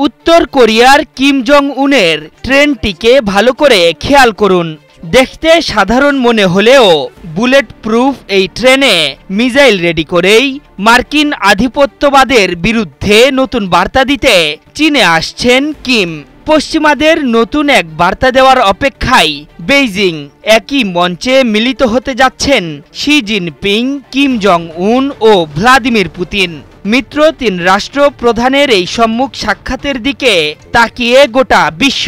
উত্তর কোরিয়ার Kim Jong উনের ট্রেনটিকে ভালো করে খেয়াল করুন। দেখতে সাধারণ মনে হলেও বুলেট প্রুফ এই ট্রেনে মিসাইল রেডি করেই মার্কিন আধিপত্যবাদের বিরুদ্ধে নতুন বার্তা দিতে চীনে আসছেন কিম। পশ্চিমাদের নতুন এক বার্তা দেওয়ার অপেক্ষায় বেইজিং। একই মঞ্চে মিলিত হতে যাচ্ছেন শি জিনপিং, কিম জং উন ও ভ্লাদিমির পুতিন। মিত্র তিন রাষ্ট্র প্রধানের এই সম্মুখ সাক্ষাতের দিকে তাকিয়ে গোটা বিশ্ব।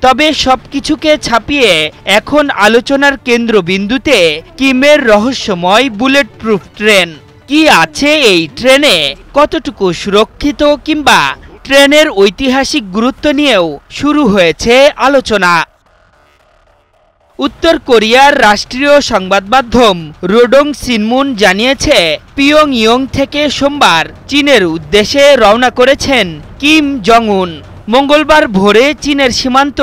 তবে সবকিছুকে ছাপিয়ে এখন আলোচনার কেন্দ্রবিন্দুতে কিমের রহস্যময় বুলেট প্রুফ ট্রেন। কি আছে এই ট্রেনে, কতটুকু সুরক্ষিত, কিংবা ট্রেনের ঐতিহাসিক গুরুত্ব নিয়েও শুরু হয়েছে আলোচনা। উত্তর কোরিয়ার রাষ্ট্রীয় সংবাদ মাধ্যম রোডং সিনমুন জানিয়েছে, পিয়ংইয়ং থেকে সোমবার চীনের উদ্দেশ্যে রওনা করেছেন কিম জং উন। মঙ্গলবার ভোরে চীনের সীমান্ত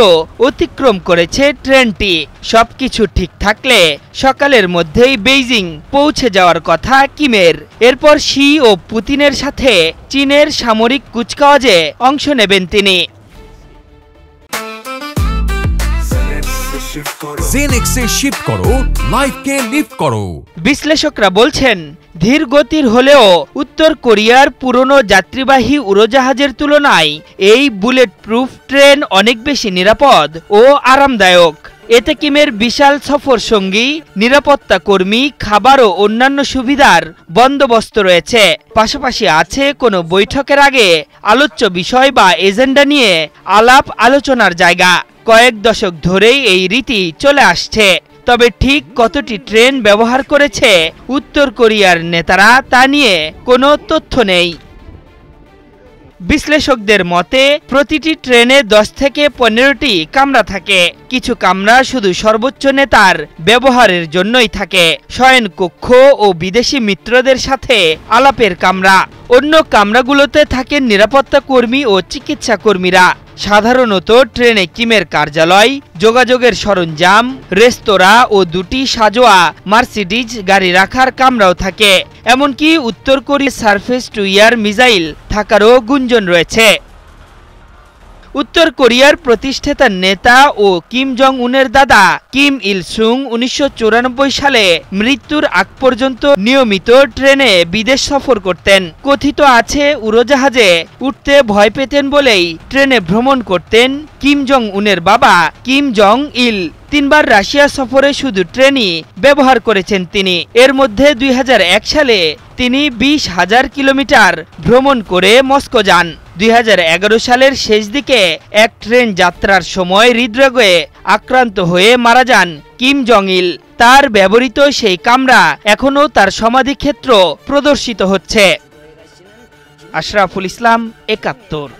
অতিক্রম করেছে ট্রেনটি। সবকিছু ঠিক থাকলে সকালের মধ্যেই বেইজিং পৌঁছে যাওয়ার কথা কিমের। এরপর শি ও পুতিনের সাথে চীনের সামরিক কুচকাওয়াজে অংশ নেবেন তিনি। জেনেক্সে শিফট করো, লাইফকে লিফট করো। বিশ্লেষকরা বলছেন, ধীর গতির হলেও উত্তর কোরিয়ার পুরনো যাত্রীবাহী উড়োজাহাজের তুলনায় এই বুলেট প্রুফ ট্রেন অনেক বেশি নিরাপদ ও আরামদায়ক। এতে কিমের বিশাল সফর সঙ্গী, নিরাপত্তা কর্মী, খাবার ও অন্যান্য সুবিধার বন্দোবস্ত রয়েছে। পাশাপাশি আছে কোনো বৈঠকের আগে আলোচ্য বিষয় বা এজেন্ডা নিয়ে আলাপ আলোচনার জায়গা। কয়েক দশক ধরেই এই রীতি চলে আসছে। তবে ঠিক কতটি ট্রেন ব্যবহার করেছে উত্তর কোরিয়ার নেতারা তা নিয়ে কোনো তথ্য নেই। বিশ্লেষকদের মতে প্রতিটি ট্রেনে 10 থেকে 15টি কামরা থাকে। কিছু কামরা শুধু সর্বোচ্চ নেতার ব্যবহারের জন্যই থাকে, শয়নকক্ষ ও বিদেশি মিত্রদের সাথে আলাপের কামরা। অন্য কামরাগুলোতে থাকেন নিরাপত্তা কর্মী ও চিকিৎসা কর্মীরা। সাধারণত ট্রেনে কিমের কার্যালয়, যোগাযোগের সরঞ্জাম, রেস্তোরাঁ ও দুটি সাজোয়া মার্সিডিজ গাড়ি রাখার কামরাও থাকে। এমনকি উত্তর কোরিয়ার সারফেস টু এয়ার মিসাইল থাকারও গুঞ্জন রয়েছে। উত্তর কোরিয়ার প্রতিষ্ঠাতা নেতা ও কিম জং উনের দাদা কিম ইল সুং 1994 সালে মৃত্যুর আগ পর্যন্ত নিয়মিত ট্রেনে বিদেশ সফর করতেন। কথিত আছে উড়োজাহাজে উঠতে ভয় পেতেন বলেই ট্রেনে ভ্রমণ করতেন কিম জং উনের বাবা কিম জং ইল। 3 বার রাশিয়া সফরে শুধু ট্রেনই ব্যবহার করেছেন তিনি। এর মধ্যে 2001 সালে তিনি 20,000 কিলোমিটার ভ্রমণ করে মস্কো যান। 2011 সালের শেষ দিকে এক ট্রেন যাত্রার সময় হৃদরোগে আক্রান্ত হয়ে মারা যান কিম জং ইল। তার ব্যবহৃত সেই কামরা এখনও তার সমাধিক্ষেত্র প্রদর্শিত হচ্ছে। আশরাফুল ইসলাম, 71।